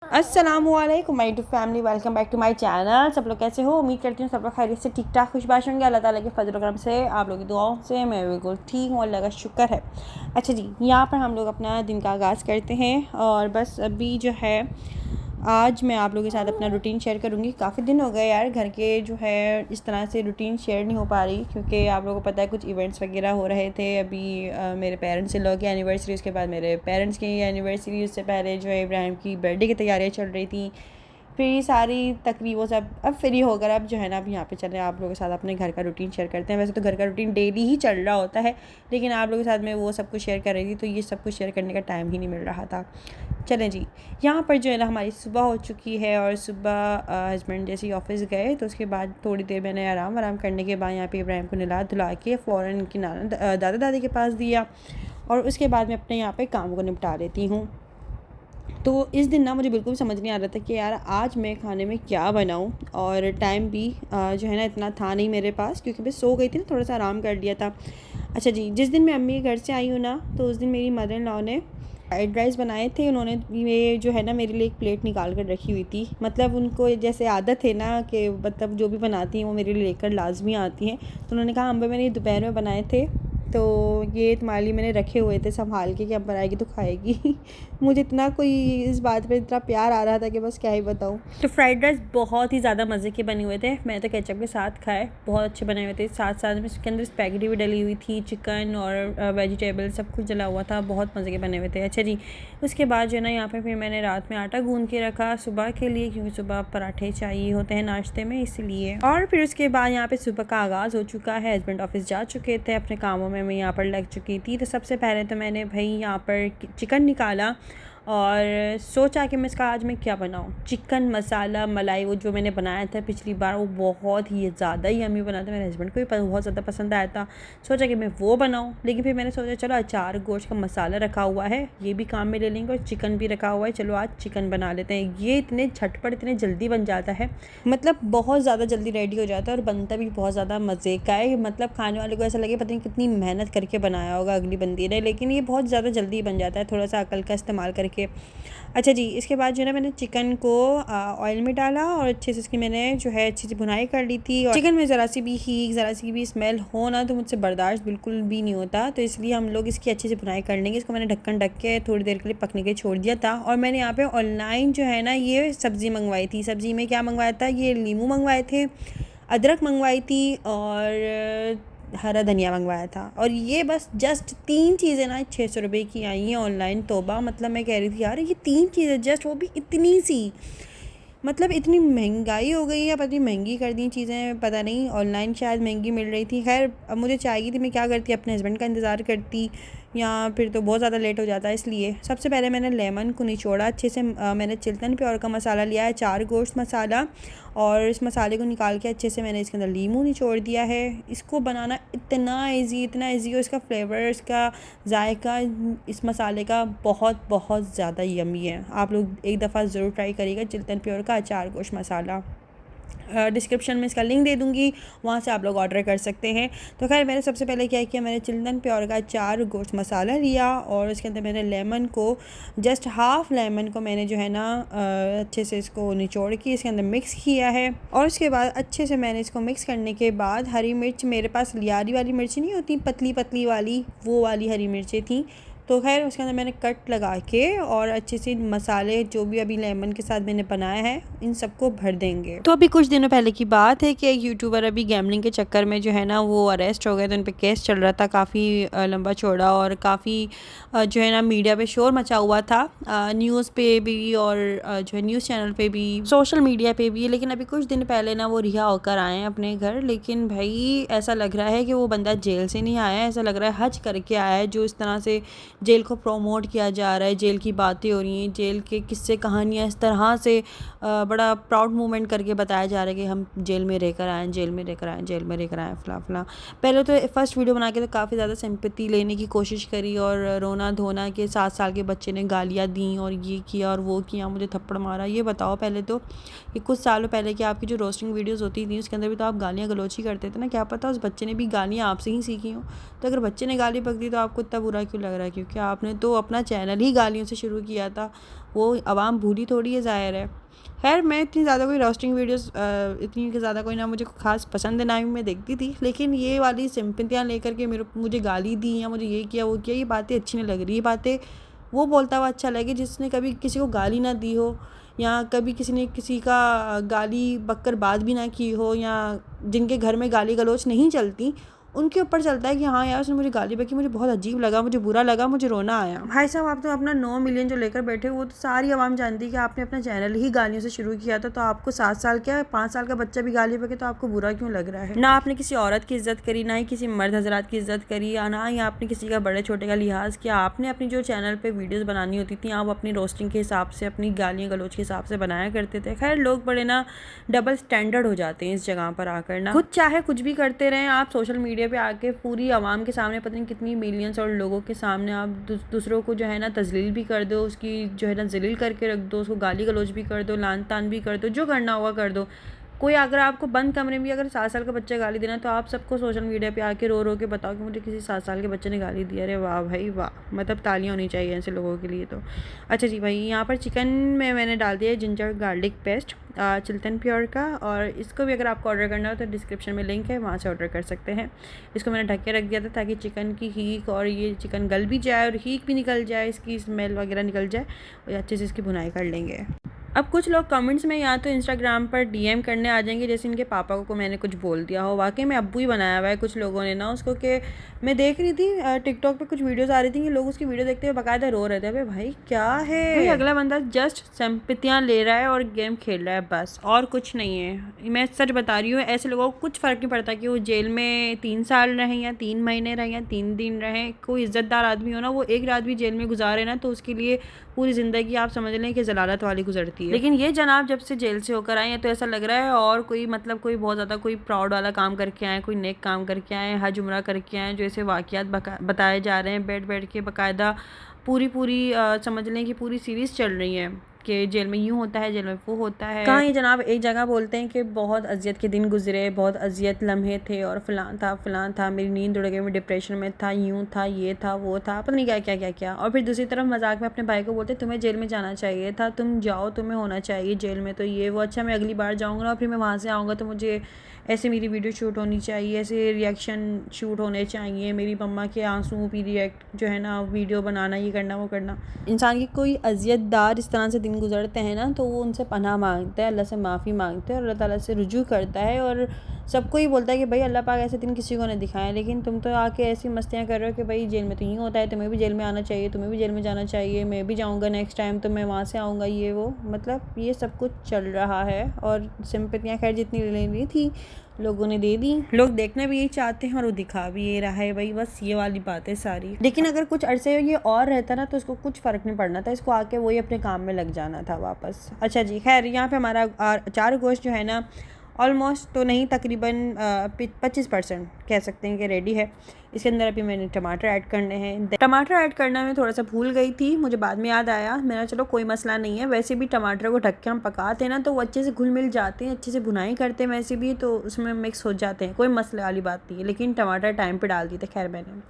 अस्सलामुअलैकुम my to family, welcome back to my channel. सब लोग कैसे हो? उम्मीद करती हूँ सब लोग खैरियत से ठीक ठाक खुशबाश होंगे। अल्लाह ताला के फजल करम से, आप लोगों की दुआओं से मैं बिल्कुल ठीक हूँ, अल्लाह का शुक्र है। अच्छा जी, यहाँ पर हम लोग अपना दिन का आगाज़ करते हैं और बस अभी जो है आज मैं आप लोगों के साथ अपना रूटीन शेयर करूँगी। काफ़ी दिन हो गए यार घर के जो है इस तरह से रूटीन शेयर नहीं हो पा रही, क्योंकि आप लोगों को पता है कुछ इवेंट्स वगैरह हो रहे थे। अभी मेरे पेरेंट्स इन लोगों की एनिवर्सरी, उसके बाद मेरे पेरेंट्स की एनिवर्सरी, उससे पहले जो है इब्राहिम की बर्थडे की तैयारियाँ चल रही थी। फिर ये सारी तकरीबों से अब फ्री होकर अब जो है ना अब यहाँ पे चले आप लोगों के साथ अपने घर का रूटीन शेयर करते हैं। वैसे तो घर का रूटीन डेली ही चल रहा होता है, लेकिन आप लोगों के साथ मैं वो सब कुछ शेयर कर रही थी, तो ये सब कुछ शेयर करने का टाइम ही नहीं मिल रहा था। चलें जी, यहाँ पर जो है ना हमारी सुबह हो चुकी है और सुबह हस्बैंड जैसे ही ऑफिस गए तो उसके बाद थोड़ी देर मैंने आराम करने के बाद यहाँ पे इब्राहिम को नहला धुला के फ़ौरन की दादा दादी के पास दिया और उसके बाद मैं अपने यहाँ पे काम को निपटा लेती हूँ। तो इस दिन ना मुझे बिल्कुल समझ नहीं आ रहा था कि यार आज मैं खाने में क्या बनाऊं, और टाइम भी जो है ना इतना था नहीं मेरे पास, क्योंकि मैं सो गई थी ना, थोड़ा सा आराम कर लिया था। अच्छा जी, जिस दिन मैं अम्मी के घर से आई हूँ ना, तो उस दिन मेरी मदर इन लॉ ने फ्राइड राइस बनाए थे। उन्होंने ये जो है ना मेरे लिए एक प्लेट निकाल कर रखी हुई थी। मतलब उनको जैसे आदत है ना कि मतलब जो भी बनाती हैं वो मेरे लिए लेकर लाजमी आती हैं। तो उन्होंने कहा अम्बा मैंने दोपहर में बनाए थे, तो ये तुम्हारे लिए मैंने रखे हुए थे संभाल के कि अब बनाएगी तो खाएगी। मुझे इतना कोई इस बात पे इतना प्यार आ रहा था कि बस क्या ही बताऊँ। तो फ्राइड राइस बहुत ही ज़्यादा मज़े के बने हुए थे। मैं तो केचप के साथ खाए, बहुत अच्छे बने हुए थे। साथ साथ में इसके अंदर स्पैगेटी भी डली हुई थी, चिकन और वेजिटेबल सब कुछ डला हुआ था, बहुत मज़े के बने हुए थे। अच्छा जी, उसके बाद जो है ना यहाँ पे फिर मैंने रात में आटा गूँध के रखा सुबह के लिए, क्योंकि सुबह पराठे चाहिए होते हैं नाश्ते में, इसलिए। और फिर उसके बाद यहाँ पे सुबह का आगाज़ हो चुका है। हस्बैंड ऑफिस जा चुके थे अपने कामों में, मैं यहाँ पर लग चुकी थी। तो सबसे पहले तो मैंने भाई यहाँ पर चिकन निकाला और सोचा कि मैं इसका आज मैं क्या बनाऊँ। चिकन मसाला मलाई वो जो मैंने बनाया था पिछली बार, वो बहुत ही ज़्यादा ही यम्मी बना था। मेरे हस्बैंड को भी बहुत ज़्यादा पसंद आया था। सोचा कि मैं वो बनाऊँ, लेकिन फिर मैंने सोचा चलो अचार गोश्त का मसाला रखा हुआ है, ये भी काम में ले लेंगे, और चिकन भी रखा हुआ है, चलो आज चिकन बना लेते हैं। ये इतने झटपट इतने जल्दी बन जाता है, मतलब बहुत ज़्यादा जल्दी रेडी हो जाता है और बनता भी बहुत ज़्यादा मज़े का है। मतलब खाने वाले को ऐसा लगे पता नहीं कितनी मेहनत करके बनाया होगा अगली बंदी ने, लेकिन ये बहुत ज़्यादा जल्दी बन जाता है थोड़ा सा अकल का इस्तेमाल करके। अच्छा जी, इसके बाद जो है ना मैंने चिकन को ऑयल में डाला और अच्छे से इसकी मैंने जो है अच्छी सी भुनाई कर ली थी। और चिकन में ज़रा सी भी हींग ज़रा सी भी स्मेल हो ना तो मुझसे बर्दाश्त बिल्कुल भी नहीं होता, तो इसलिए हम लोग इसकी अच्छे से भुनाई कर लेंगे। इसको मैंने ढक्कन ढक के थोड़ी देर के लिए पकने के छोड़ दिया था। और मैंने यहाँ पे ऑनलाइन जो है ना ये सब्ज़ी मंगवाई थी। सब्ज़ी में क्या मंगवाया था, ये नींबू मंगवाए थे, अदरक मंगवाई थी और हरा धनिया मंगवाया था। और ये बस जस्ट 3 चीज़ें ना 600 रुपये की आई हैं ऑनलाइन। तोबा, मतलब मैं कह रही थी यार ये 3 चीज़ें जस्ट, वो भी इतनी सी, मतलब इतनी महंगाई हो गई है, पता नहीं महंगी कर दी चीज़ें, पता नहीं ऑनलाइन शायद महंगी मिल रही थी। खैर अब मुझे चाहिए थी, मैं क्या करती, अपने हस्बैंड का इंतज़ार करती, या फिर तो बहुत ज़्यादा लेट हो जाता है। इसलिए सबसे पहले मैंने लेमन को निचोड़ा अच्छे से। मैंने चिल्तन प्योर का मसाला लिया है, 4 गोश्त मसाला, और इस मसाले को निकाल के अच्छे से मैंने इसके अंदर लीमू निचोड़ दिया है। इसको बनाना इतना ईजी हो, इसका फ्लेवर, इसका जायका इस मसाले का बहुत बहुत ज़्यादा यम्मी है। आप लोग एक दफ़ा ज़रूर ट्राई करिएगा चिल्तन प्योर का 4 गोश्त मसाला। डिस्क्रिप्शन में इसका लिंक दे दूँगी, वहाँ से आप लोग ऑर्डर कर सकते हैं। तो खैर मैंने सबसे पहले क्या किया, मैंने चिल्तन प्योर का 4 गोश्त मसाला लिया और उसके अंदर मैंने लेमन को, जस्ट हाफ़ लेमन को मैंने जो है ना अच्छे से इसको निचोड़ के इसके अंदर मिक्स किया है। और उसके बाद अच्छे से मैंने इसको मिक्स करने के बाद हरी मिर्च, मेरे पास लियारी वाली मिर्च नहीं होती पतली पतली वाली, वो वाली हरी मिर्चें थी। तो खैर उसके अंदर मैंने कट लगा के और अच्छे से मसाले जो भी अभी लेमन के साथ मैंने बनाया है इन सबको भर देंगे। तो अभी कुछ दिनों पहले की बात है कि एक यूट्यूबर अभी गैमलिंग के चक्कर में जो है ना वो अरेस्ट हो गए, तो उन पर केस चल रहा था काफ़ी लंबा चौड़ा, और काफ़ी जो है ना मीडिया पे शोर मचा हुआ था, न्यूज़ पे भी और जो है न्यूज़ चैनल पे भी, सोशल मीडिया पे भी। लेकिन अभी कुछ दिन पहले ना वो रिहा होकर आए हैं अपने घर, लेकिन भाई ऐसा लग रहा है कि वो बंदा जेल से नहीं आया है, ऐसा लग रहा है हज करके आया है। जो इस तरह से जेल को प्रमोट किया जा रहा है, जेल की बातें हो रही हैं, जेल के किस्से कहानियाँ इस तरह से बड़ा प्राउड मोमेंट करके बताया जा रहा है कि हम जेल में रहकर आए, जेल में रहकर आए, जेल में रहकर आए, फला फला। पहले तो फर्स्ट वीडियो बना के तो काफ़ी ज़्यादा सिंपैथी लेने की कोशिश करी और रोना धोना के 7 साल के बच्चे ने गालियाँ दी और ये किया और वो किया, मुझे थप्पड़ मारा। ये बताओ पहले तो कि कुछ सालों पहले की आपकी जो रोस्टिंग वीडियोज़ होती थी उसके अंदर भी तो आप गालियाँ गलौची करते थे ना, क्या पता उस बच्चे ने भी गालियाँ आपसे ही सीखी हों। तो अगर बच्चे ने गाली बक दी तो आपको इतना बुरा क्यों लग रहा है? क्योंकि कि आपने तो अपना चैनल ही गालियों से शुरू किया था, वो आवाम भूली थोड़ी है, ज़ाहिर है। खैर मैं इतनी ज़्यादा कोई रोस्टिंग वीडियोस इतनी ज़्यादा कोई ना मुझे ख़ास पसंद ना ही मैं देखती थी, लेकिन ये वाली सिंपतियाँ लेकर के मुझे गाली दी या मुझे ये किया वो किया, ये बातें अच्छी नहीं लग रही। ये बातें वो बोलता हुआ अच्छा लगे जिसने कभी किसी को गाली ना दी हो, या कभी किसी ने किसी का गाली बककर बात भी ना की हो, या जिनके घर में गाली गलौज नहीं चलती उनके ऊपर चलता है कि हाँ यार उसने मुझे गाली बकी, मुझे बहुत अजीब लगा, मुझे बुरा लगा, मुझे रोना आया। भाई साहब आप तो अपना 9 मिलियन जो लेकर बैठे वो तो सारी आवाम जानती है कि आपने अपना चैनल ही गालियों से शुरू किया था, तो आपको 7 साल क्या 5 साल का बच्चा भी गाली बके तो आपको बुरा क्यों लग रहा है? ना आपने किसी औरत की इज्जत करी, ना ही किसी मर्द हजरात की इज्जत करी, या ना ही आपने किसी का बड़े छोटे का लिहाज किया। आपने अपनी जो चैनल पर वीडियोज़ बनानी होती थी आप अपनी रोस्टिंग के हिसाब से, अपनी गालियाँ गलौज के हिसाब से बनाया करते थे। खैर लोग बड़े ना डबल स्टैंडर्ड हो जाते हैं इस जगह पर आकर ना, खुद चाहे कुछ भी करते रहें, आप सोशल मीडिया पे आके पूरी आवाम के सामने पता नहीं कितनी मिलियंस और लोगों के सामने आप दूसरों को जो है ना तजलील भी कर दो, उसकी जो है ना जलील करके रख दो, उसको गाली गलौज भी कर दो, लान तान भी कर दो, जो करना होगा कर दो। कोई अगर आपको बंद कमरे में भी अगर 7 साल का बच्चा गाली देना तो आप सबको सोशल मीडिया पे आके रो रो के बताओ कि मुझे किसी 7 साल के बच्चे ने गाली दी। अरे वाह भाई वाह, मतलब तालियां होनी चाहिए ऐसे लोगों के लिए तो। अच्छा जी भाई, यहाँ पर चिकन में मैंने डाल दिया ginger garlic paste Chilton pure का, और इसको भी अगर आपको ऑर्डर करना हो तो डिस्क्रिप्शन में लिंक है, वहाँ से ऑर्डर कर सकते हैं। इसको मैंने ढक के रख दिया था ताकि चिकन की हीक और ये चिकन गल भी जाए और हीक भी निकल जाए, इसकी स्मेल वगैरह निकल जाए और अच्छे से इसकी भुनाई कर लेंगे। अब कुछ लोग कमेंट्स में या तो इंस्टाग्राम पर डीएम करने आ जाएंगे जैसे इनके पापा को मैंने कुछ बोल दिया हो। वाकई में अब्बू ही बनाया हुआ है कुछ लोगों ने ना उसको, कि मैं देख रही थी टिकटॉक पे कुछ वीडियोस आ रही थी कि लोग उसकी वीडियो देखते हुए बाकायदा रो रहे थे। अबे भाई क्या है, भाई अगला बंदा जस्ट सिंपतियाँ ले रहा है और गेम खेल रहा है बस, और कुछ नहीं है। मैं सच बता रही हूँ, ऐसे लोगों को कुछ फ़र्क नहीं पड़ता कि वो जेल में 3 साल रहें या 3 महीने रहें या 3 दिन रहें। कोई इज़्ज़तदार आदमी हो ना, वो एक रात भी जेल में गुजारे ना तो उसके लिए पूरी ज़िंदगी आप समझ लें कि ज़लालत वाली गुजरती है। लेकिन ये जनाब जब से जेल से होकर आए हैं तो ऐसा लग रहा है और कोई मतलब कोई बहुत ज़्यादा कोई प्राउड वाला काम करके आए, कोई नेक काम करके आए, हज उम्रा करके आए, जो ऐसे वाक़यात बताए जा रहे हैं बैठ के बाकायदा पूरी समझ लें कि पूरी सीरीज़ चल रही है कि जेल में यूँ होता है, जेल में वो होता है। कहाँ ये जनाब एक जगह बोलते हैं कि बहुत अजियत के दिन गुजरे, बहुत अजियत लम्हे थे और फ़लाँ था, मेरी नींद उड़ गई, मैं डिप्रेशन में था, यूँ था, ये था, वो था, पता नहीं क्या। और फिर दूसरी तरफ मजाक में अपने भाई को बोलते तुम्हें जेल में जाना चाहिए था, तुम जाओ, तुम्हें होना चाहिए जेल में, तो ये वो, अच्छा मैं अगली बार जाऊँगा और फिर मैं वहाँ से आऊँगा तो मुझे ऐसे मेरी वीडियो शूट होनी चाहिए, ऐसे रिएक्शन शूट होने चाहिए, मेरी मम्मा के आंसू भी रिएक्ट जो है ना वीडियो बनाना, ये करना वो करना। इंसान की कोई अजियतदार इस तरह से दिन गुजरते हैं ना तो वो उनसे पनाह मांगता है, अल्लाह से माफ़ी मांगते हैं और अल्लाह ताला से रुजू करता है और सबको ही बोलता है कि भाई अल्लाह पाक ऐसे दिन किसी को नहीं दिखाएं। लेकिन तुम तो आके ऐसी मस्तियाँ कर रहे हो कि भाई जेल में तो यूँ होता है, तुम्हें भी जेल में आना चाहिए, तुम्हें भी जेल में जाना चाहिए, मैं भी जाऊँगा नेक्स्ट टाइम तो मैं वहाँ से आऊँगा, ये वो, मतलब ये सब कुछ चल रहा है। और सिंपतियाँ खैर जितनी लेनी थी लोगों ने दे दी, लोग देखना भी यही चाहते हैं और वो दिखा भी ये रहा है भाई, बस ये वाली बात है सारी। लेकिन अगर कुछ अरसे ये और रहता ना तो इसको कुछ फ़र्क नहीं पड़ना था, इसको आके वही अपने काम में लग जाना था वापस। अच्छा जी खैर, यहाँ पे हमारा अचार गोश्त जो है ना ऑलमोस्ट तो नहीं तकरीबन 25% कह सकते हैं कि रेडी है। इसके अंदर अभी मैंने टमाटर ऐड करने हैं। टमाटर ऐड करना मैं थोड़ा सा भूल गई थी, मुझे बाद में याद आया, मेरा चलो कोई मसला नहीं है। वैसे भी टमाटर को ढक के हम पकाते हैं ना तो वो अच्छे से घुल मिल जाते हैं, अच्छे से भुनाई करते हैं वैसे भी तो उसमें मिक्स हो जाते हैं, कोई मसले वाली बात नहीं है। लेकिन टमाटर टाइम पर डाल दिए थे खैर मैंने।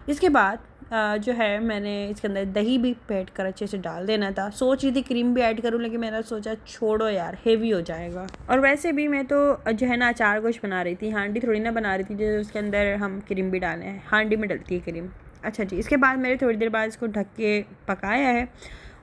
इसके बाद जो है मैंने इसके अंदर दही भी फेंट कर अच्छे से डाल देना था। सोच रही थी क्रीम भी ऐड करूँ लेकिन मैंने सोचा छोड़ो यार हेवी हो जाएगा। और वैसे भी मैं तो जो है ना अचार गोश्त बना रही थी, हांडी थोड़ी ना बना रही थी जो उसके अंदर हम क्रीम भी डालें हैं, हांडी में डलती है क्रीम। अच्छा जी, इसके बाद मैंने थोड़ी देर बाद इसको ढक के पकाया है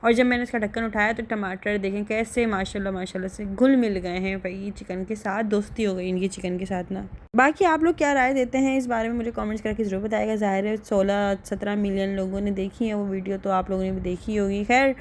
और जब मैंने इसका ढक्कन उठाया तो टमाटर देखें कैसे माशाल्लाह से घुल मिल गए हैं भाई चिकन के साथ, दोस्ती हो गई इनकी चिकन के साथ ना। बाकी आप लोग क्या राय देते हैं इस बारे में मुझे कमेंट्स करके ज़रूर बताएगा। ज़ाहिर है 16-17 मिलियन लोगों ने देखी है वो वीडियो, तो आप लोगों ने भी देखी होगी। खैर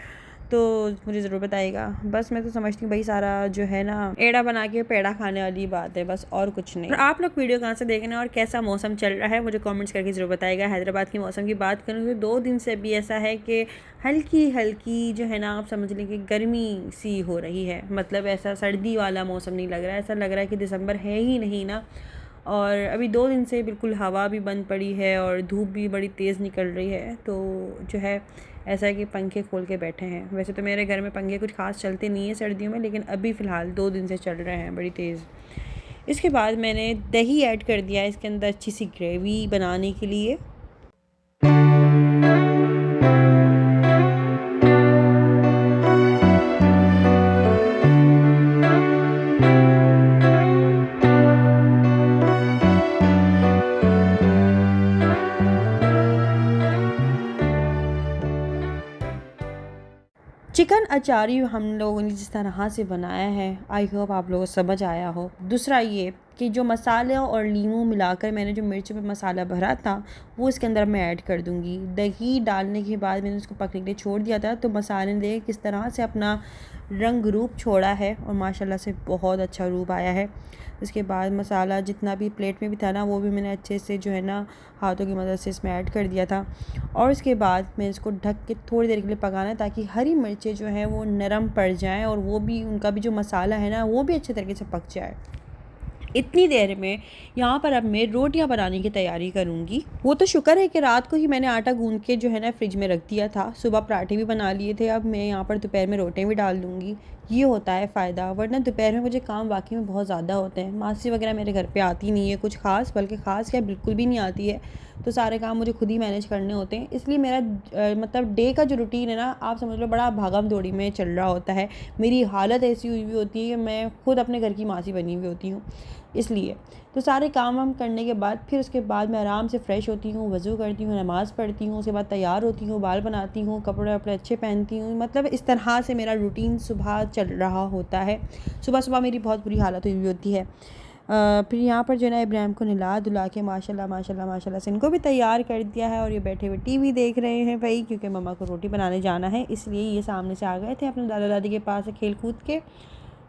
तो मुझे ज़रूर बताइएगा। बस मैं तो समझती हूँ भाई सारा जो है ना एड़ा बना के पेड़ा खाने वाली बात है बस, और कुछ नहीं। और आप लोग वीडियो कहाँ से देख रहे हैं और कैसा मौसम चल रहा है मुझे कमेंट्स करके ज़रूर बताइएगा। हैदराबाद की मौसम की बात करूँ तो 2 दिन से भी ऐसा है कि हल्की जो है ना आप समझ लें कि गर्मी सी हो रही है, मतलब ऐसा सर्दी वाला मौसम नहीं लग रहा है, ऐसा लग रहा है कि दिसंबर है ही नहीं ना। और अभी 2 दिन से बिल्कुल हवा भी बंद पड़ी है और धूप भी बड़ी तेज़ निकल रही है, तो जो है ऐसा है कि पंखे खोल के बैठे हैं। वैसे तो मेरे घर में पंखे कुछ खास चलते नहीं है सर्दियों में, लेकिन अभी फ़िलहाल 2 दिन से चल रहे हैं बड़ी तेज़। इसके बाद मैंने दही ऐड कर दिया इसके अंदर अच्छी सी ग्रेवी बनाने के लिए। अचारी हम लोगों ने जिस तरह से बनाया है, आई होप आप लोगों को समझ आया हो। दूसरा ये कि जो मसाले और लीमू मिलाकर मैंने जो मिर्च में मसाला भरा था वो इसके अंदर मैं ऐड कर दूँगी। दही डालने के बाद मैंने उसको पकने के लिए छोड़ दिया था, तो मसाले ने देख किस तरह से अपना रंग रूप छोड़ा है और माशाल्लाह से बहुत अच्छा रूप आया है। उसके बाद मसाला जितना भी प्लेट में भी था ना, वो भी मैंने अच्छे से जो है ना हाथों की मदद से इसमें ऐड कर दिया था। और उसके बाद मैं इसको ढक के थोड़ी देर के लिए पकाना है, ताकि हरी मिर्चें जो हैं वो नरम पड़ जाएं और वो भी उनका भी जो मसाला है ना वो भी अच्छे तरीके से पक जाए। इतनी देर में यहाँ पर अब मैं रोटियाँ बनाने की तैयारी करूँगी। वो तो शुक्र है कि रात को ही मैंने आटा गूंद के जो है ना फ्रिज में रख दिया था, सुबह पराठे भी बना लिए थे। अब मैं यहाँ पर दोपहर में रोटियाँ भी डाल दूँगी, ये होता है फ़ायदा। वरना दोपहर में मुझे काम वाकई में बहुत ज़्यादा होते हैं। मासी वगैरह मेरे घर पे आती नहीं है कुछ ख़ास, बल्कि ख़ास क्या बिल्कुल भी नहीं आती है, तो सारे काम मुझे खुद ही मैनेज करने होते हैं। इसलिए मेरा मतलब डे का जो रूटीन है ना, आप समझ लो बड़ा भागम दौड़ी में चल रहा होता है। मेरी हालत ऐसी हुई हुई होती है कि मैं खुद अपने घर की मासी बनी हुई होती हूँ। इसलिए तो सारे काम वाम करने के बाद फिर उसके बाद मैं आराम से फ़्रेश होती हूँ, वज़ू करती हूँ, नमाज़ पढ़ती हूँ, उसके बाद तैयार होती हूँ, बाल बनाती हूँ, कपड़े वपड़े अच्छे पहनती हूँ। मतलब इस तरह से मेरा रूटीन सुबह चल रहा होता है। सुबह सुबह मेरी बहुत बुरी हालत हुई हुई होती है। फिर यहाँ पर जो है ना इब्राहिम को नहला धुला के माशाल्लाह माशाल्लाह माशाल्लाह से इनको भी तैयार कर दिया है, और ये बैठे हुए टीवी देख रहे हैं भाई, क्योंकि मम्मा को रोटी बनाने जाना है, इसलिए ये सामने से आ गए थे अपने दादा दादी के पास से खेल कूद के।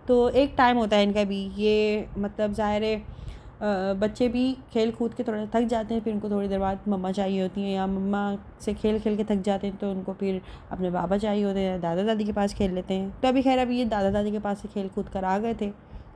तो एक टाइम होता है इनका भी, ये मतलब ज़ाहिर है बच्चे भी खेल कूद के थोड़ा थक जाते हैं, फिर उनको थोड़ी देर बाद मम्मा चाहिए होती हैं, या मम्मा से खेल खेल के थक जाते हैं तो उनको फिर अपने बाबा चाहिए होते हैं, दादा दादी के पास खेल लेते हैं। तो अभी खैर अभी ये दादा दादी के पास से खेल कूद कर आ गए थे,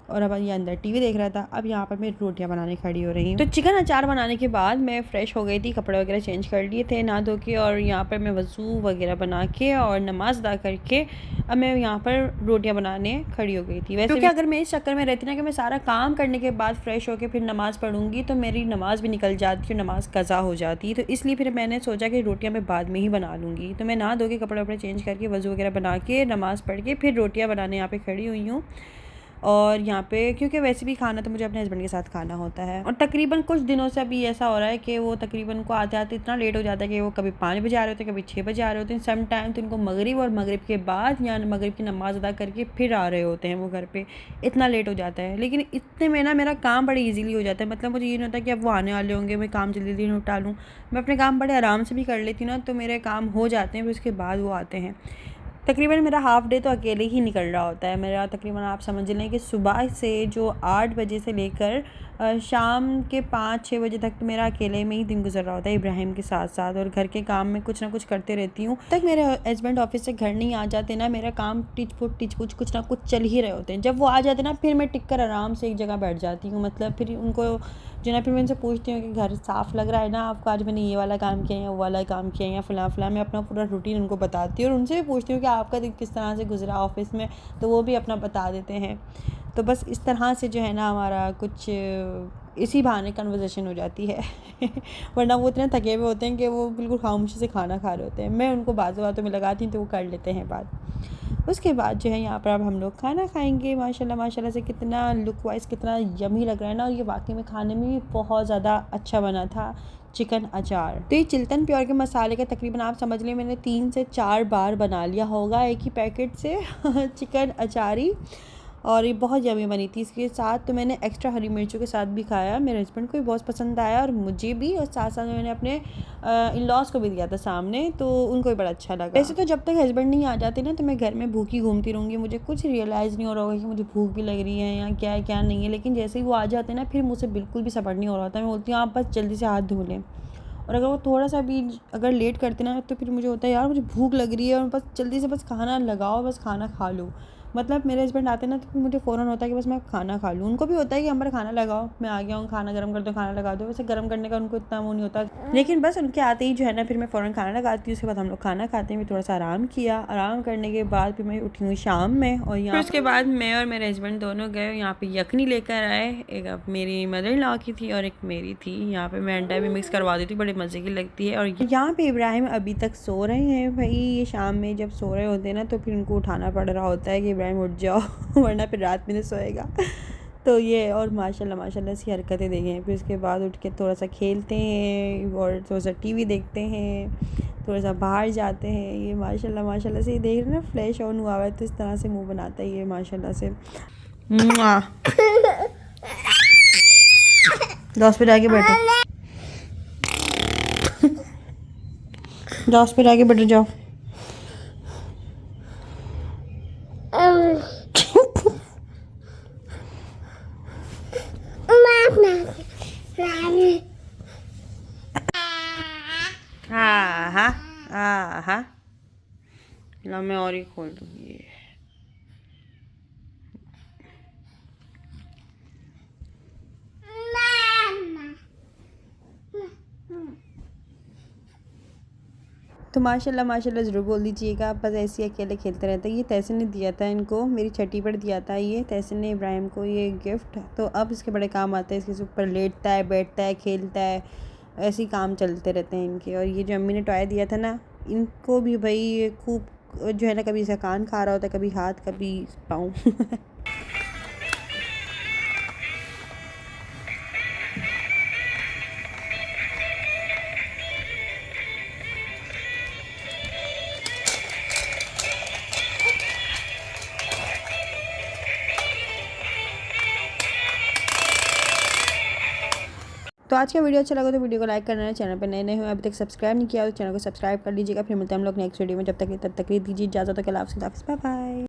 और अब ये अंदर टीवी देख रहा था। अब यहाँ पर मैं रोटियाँ बनाने खड़ी हो रही हूँ। तो चिकन अचार बनाने के बाद मैं फ़्रेश हो गई थी, कपड़े वगैरह चेंज कर लिए थे नहा धो के, और यहाँ पर मैं वज़ू वगैरह बना के और नमाज़ अदा करके अब मैं यहाँ पर रोटियाँ बनाने खड़ी हो गई थी। वैसे क्योंकि अगर मैं इस चक्कर में रहती ना कि मैं सारा काम करने के बाद फ़्रेश होकर फिर नमाज़ पढ़ूँगी, तो मेरी नमाज़ भी निकल जाती और नमाज़ कज़ा हो जाती। तो इसलिए फिर मैंने सोचा कि रोटियाँ मैं बाद में ही बना लूँगी। तो मैं नहा धो के कपड़े वपड़े चेंज करके वज़ू वगैरह बना के नमाज़ पढ़ के फिर रोटियाँ बनाने यहाँ पर खड़ी हुई हूँ। और यहाँ पे क्योंकि वैसे भी खाना तो मुझे अपने हस्बैंड के साथ खाना होता है, और तकरीबन कुछ दिनों से अभी ऐसा हो रहा है कि वो तकरीबन को आते आते इतना लेट हो जाता है कि वो कभी 5 बजे आ रहे होते हैं, कभी 6 बजे आ रहे होते हैं। सम टाइम तो उनको मगरिब और मगरिब के बाद या मगरिब की नमाज़ अदा करके फिर आ रहे होते हैं वो घर पर, इतना लेट हो जाता है। लेकिन इतने में ना मेरा काम बड़े ईजीली हो जाता है। मतलब मुझे ये नहीं होता कि अब वो आने वाले होंगे, मैं काम जल्दी जल्दी निपटा लूँ। मैं अपने काम बड़े आराम से भी कर लेती हूँ ना, तो मेरे काम हो जाते हैं, फिर उसके बाद वो आते हैं। तकरीबन मेरा हाफ़ डे तो अकेले ही निकल रहा होता है मेरा। तकरीबन आप समझ लें कि सुबह से जो 8 बजे से लेकर शाम के 5-6 बजे तक तो मेरा अकेले में ही दिन गुजर रहा होता है इब्राहिम के साथ साथ, और घर के काम में कुछ ना कुछ करते रहती हूँ। तक मेरे हस्बैंड ऑफिस से घर नहीं आ जाते ना, मेरा काम टिच पुट कुछ ना कुछ चल ही रहे होते हैं। जब वो आ जाते ना, फिर मैं टिक कर आराम से एक जगह बैठ जाती हूँ। मतलब फिर उनको जो ना, फिर मैं उनसे पूछती हूँ कि घर साफ़ लग रहा है ना आपको, आज मैंने ये वाला काम किया या वो वाला काम किया या फ़लाँ मैं अपना पूरा रूटीन उनको बताती हूँ, और उनसे भी पूछती हूँ कि आपका दिन किस तरह से गुजरा ऑफिस में, तो वो भी अपना बता देते हैं। तो बस इस तरह से जो है ना हमारा कुछ इसी बहाने कन्वर्सेशन हो जाती है वरना वो इतने थके हुए होते हैं कि वो बिल्कुल खामोशी से खाना खा रहे होते हैं। मैं उनको बातों में लगाती हूँ तो वो कर लेते हैं बात। उसके बाद जो है यहाँ पर अब हम लोग खाना खाएंगे। माशाल्लाह माशाल्लाह से कितना लुक वाइज कितना यमी लग रहा है ना, और ये वाकई में खाने में भी बहुत ज़्यादा अच्छा बना था चिकन अचार। तो ये चिल्तन प्योर के मसाले का तकरीबन आप समझ लें मैंने 3 से 4 बार बना लिया होगा एक ही पैकेट से चिकन अचारी, और ये बहुत यमी बनी थी। इसके साथ तो मैंने एक्स्ट्रा हरी मिर्चों के साथ भी खाया, मेरे हस्बैंड को भी बहुत पसंद आया और मुझे भी, और साथ साथ मैंने अपने इन लॉज को भी दिया था सामने, तो उनको भी बड़ा अच्छा लगा। वैसे तो जब तक हस्बैंड नहीं आ जाते ना, तो मैं घर में भूखी घूमती रहूँगी, मुझे कुछ रियलाइज़ नहीं हो रहा होगा कि मुझे भूख भी लग रही है या क्या है क्या नहीं है। लेकिन जैसे ही वो आ जाते हैं ना, फिर मुझसे बिल्कुल भी सब्र नहीं हो रहा होता। मैं बोलती हूँ आप बस जल्दी से हाथ धो लें, और अगर वो थोड़ा सा भी अगर लेट करते ना, तो फिर मुझे होता है यार मुझे भूख लग रही है और बस जल्दी से बस खाना लगाओ, बस खाना खा लो। मतलब मेरे हस्बैंड आते ना, तो फिर मुझे फ़ौरन होता है कि बस मैं खाना खा लूँ। उनको भी होता है कि हमारा खाना लगाओ, मैं आ गया हूँ, खाना गर्म कर दो, खाना लगा दो। वैसे गर्म करने का उनको इतना वो नहीं होता, लेकिन बस उनके आते ही जो है ना, फिर मैं फ़ौरन खाना लगाती हूँ। उसके बाद हम लोग खाना खाते हैं। फिर थोड़ा सा आराम किया, आराम करने के बाद फिर मैं उठी हुई शाम में, और यहाँ उसके बाद मैं और मेरे हस्बैंड दोनों गए यहाँ पे यखनी लेकर आए। एक अब मेरी मदर इन लॉ की थी और एक मेरी थी। यहाँ पे मैं अंडा भी मिक्स करवा दी थी, बड़े मज़े की लगती है। और यहाँ पे इब्राहिम अभी तक सो रहे हैं भाई। ये शाम में जब सो रहे होते हैं ना, तो फिर उनको उठाना पड़ रहा होता है कि इब्राहिम उठ जाओ वरना फिर रात में नहीं सोएगा। तो ये और माशाल्लाह माशाल्लाह सी हरकतें देखें। फिर उसके बाद उठ के थोड़ा सा खेलते हैं और थोड़ा सा टीवी देखते हैं। थोड़ा सा बाहर जाते हैं। ये माशाल्लाह माशाल्लाह से, ये देख रहे हैं ना फ्लैश ऑन हुआ है तो इस तरह से मुंह बनाता है ये माशाल्लाह से। दस पे जाके बैठो, दस पे जाके बैठो जाओ। हाँ हाँ हाँ, ला मैं और ही खोल दूँगी। तो माशाल्लाह माशाल्लाह ज़रूर बोल दीजिएगा, बस ऐसे ही अकेले खेलते रहते हैं। ये तहसीन ने दिया था इनको, मेरी छठी पर दिया था ये तहसीन ने इब्राहिम को ये गिफ्ट। तो अब इसके बड़े काम आते हैं, इसके ऊपर लेटता है, बैठता है, खेलता है, ऐसे ही काम चलते रहते हैं इनके। और ये जो अम्मी ने टॉय दिया था ना, इनको भी भाई खूब जो है ना, कभी इसका कान खा रहा होता है, कभी हाथ, कभी पाँव। तो आज का वीडियो अच्छा लगा तो वीडियो को लाइक करना है। चैनल पर नए हो अभी तक सब्सक्राइब नहीं किया तो चैनल को सब्सक्राइब कर लीजिएगा। फिर मिलते हैं हम लोग नेक्स्ट वीडियो में, तब तक दीजिए इजाज़त। के लाभ से बाय बाय।